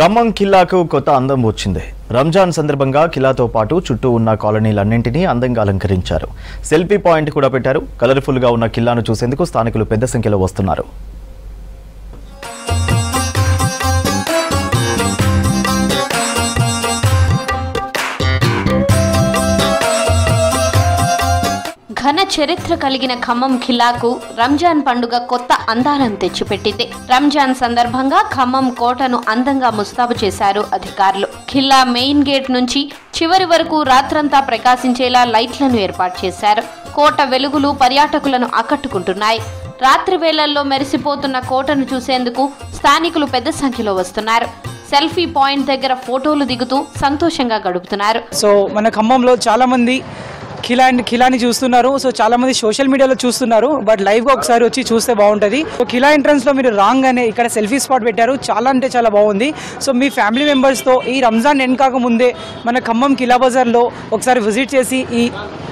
ఖమ్మం కిల్లాకు కొత్త అందం వచ్చింది. రంజాన్ సందర్భంగా కిల్లాతో పాటు చుట్టూ ఉన్న కాలనీలన్నింటినీ అందంగా అలంకరించారు. సెల్ఫీ పాయింట్ కూడా పెట్టారు. కలర్ఫుల్ గా ఉన్న కిల్లాను చూసేందుకు స్థానికులు పెద్ద సంఖ్యలో వస్తున్నారు. ఘన చరిత్ర కలిగిన ఖమ్మం ఖిల్లాకు రంజాన్ పండుగ కొత్త అందాలను తెచ్చిపెట్టింది. రంజాన్ సందర్భంగా ఖమ్మం కోటను అందంగా ముస్తాబు చేశారు అధికారులు. ఖిల్లా మెయిన్ గేట్ నుంచి చివరి వరకు రాత్రంతా ప్రకాశించేలా లైట్లను ఏర్పాటు చేశారు. కోట వెలుగులు పర్యాటకులను ఆకట్టుకుంటున్నాయి. రాత్రి వేళల్లో మెరిసిపోతున్న కోటను చూసేందుకు స్థానికులు పెద్ద సంఖ్యలో వస్తున్నారు. సెల్ఫీ పాయింట్ దగ్గర ఫోటోలు దిగుతూ సంతోషంగా గడుపుతున్నారు. సో మన ఖమ్మంలో చాలా మంది ఖిలాని చూస్తున్నారు. సో చాలా మంది సోషల్ మీడియాలో చూస్తున్నారు. బట్ లైవ్ గా ఒకసారి వచ్చి చూస్తే బాగుంటుంది. సో ఖిలా ఎంట్రన్స్ లో మీరు రాగానే ఇక్కడ సెల్ఫీ స్పాట్ పెట్టారు. చాలా అంటే చాలా బాగుంది. సో మీ ఫ్యామిలీ మెంబర్స్ తో ఈ రంజాన్ ఎండ్ కాక ముందే మన ఖమ్మం ఖిలా బజార్ లో ఒకసారి విజిట్ చేసి ఈ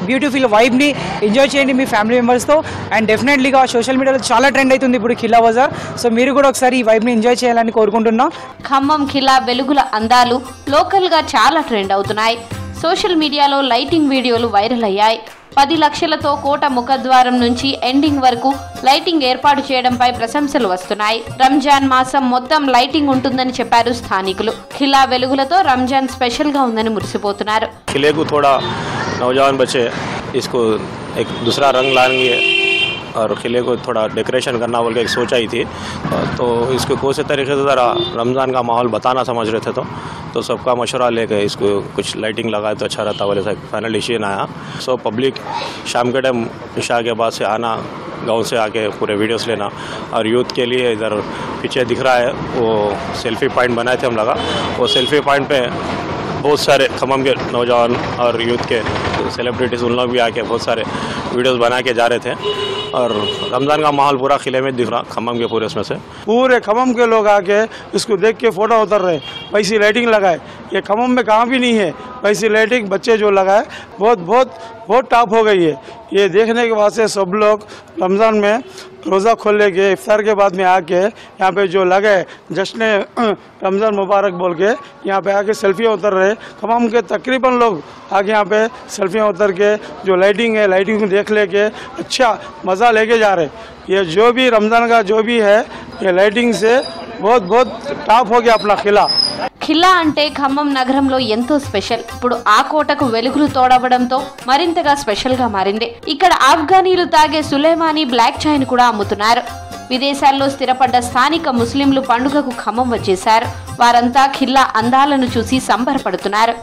బ్యూటిఫుల్ వైబ్ ని ఎంజాయ్ చేయండి మీ ఫ్యామిలీ మెంబర్స్ తో. అండ్ డెఫినెట్లీగా సోషల్ మీడియాలో చాలా ట్రెండ్ అవుతుంది ఇప్పుడు ఖిలా బజార్. సో మీరు కూడా ఒకసారి ఈ వైబ్ ని ఎంజాయ్ చేయాలని కోరుకుంటున్నా. ఖమ్మం ఖిలా వెలుగుల అందాలు లోకల్ గా చాలా ట్రెండ్ అవుతున్నాయి. సోషల్ మీడియాలో లైటింగ్ వీడియోలు వైరల్ అయ్యాయి. 10 లక్షలతో కోట ముఖద్వారం నుంచి ఎండింగ్ వరకు లైటింగ్ ఏర్పాటు చేయడంపై ప్రశంసలు వస్తున్నాయి. రంజాన్ మాసం మొత్తం లైటింగ్ ఉంటుందని చెప్పారు స్థానికులు. ఖిలా వెలుగులతో రంజాన్ స్పెషల్ గా ఉందని మురిసిపోతున్నారు. ఖిలేకు थोड़ा नौजवान बच्चे इसको एक दूसरा रंग लाएंगे और किले को थोड़ा डेकोरेशन करना बोल के एक सोच आई थी. तो इसको कौन से तरीके से ज़रा रमज़ान का माहौल बताना समझ रहे थे. तो सबका मशवरा लेके इसको कुछ लाइटिंग लगाए तो अच्छा रहता बोले फाइनल डिसीजन आया. सो पब्लिक शाम के टाइम इशा के बाद से आना, गांव से आके पूरे वीडियोस लेना. और यूथ के लिए इधर पीछे दिख रहा है वो सेल्फी पॉइंट बनाए थे हम लगा. वो सेल्फी पॉइंट पे बहुत सारे खम्मम के नौजवान और यूथ के सेलिब्रिटीज़ उन लोग भी आके बहुत सारे वीडियोस बना के जा रहे थे. और रमज़ान का माहौल पूरा खिले में दिख रहा खम्मम के पूरे उसमें से पूरे खम्मम के लोग आके इसको देख के फ़ोटो उतर रहे. वैसी लाइटिंग लगाए ये खम्मम में कहाँ भी नहीं है. वैसी लाइटिंग बच्चे जो लगाए बहुत टॉप हो गई है. ये देखने के बाद से सब लोग रमज़ान में रोज़ा खोलने के इफ्तार के बाद में आके यहाँ पे जो लगे जश्न रमज़ान मुबारक बोल के यहाँ पे आके सेल्फियाँ उतर रहे. खम्मम के तकरीबन लोग आके यहाँ पे सेल्फियाँ उतर के जो लाइटिंग है लाइटिंग देख लेके अच्छा मज़ा लेके जा रहे. ये जो भी रमज़ान का जो भी है ये लाइटिंग से बहुत टॉप हो गया अपना खिला. ఖిల్లా అంటే ఖమ్మం నగరంలో ఎంతో స్పెషల్. ఇప్పుడు ఆ కోటకు వెలుగులు తోడవడంతో మరింతగా స్పెషల్ గా మారింది. ఇక్కడ ఆఫ్ఘనీలు తాగే సులేమానీ బ్లాక్ చాయ్ ను కూడా అమ్ముతున్నారు. విదేశాల్లో స్థిరపడ్డ స్థానిక ముస్లింలు పండుగకు ఖమ్మం వచ్చేశారు. వారంతా ఖిల్లా అందాలను చూసి సంబరపడుతున్నారు.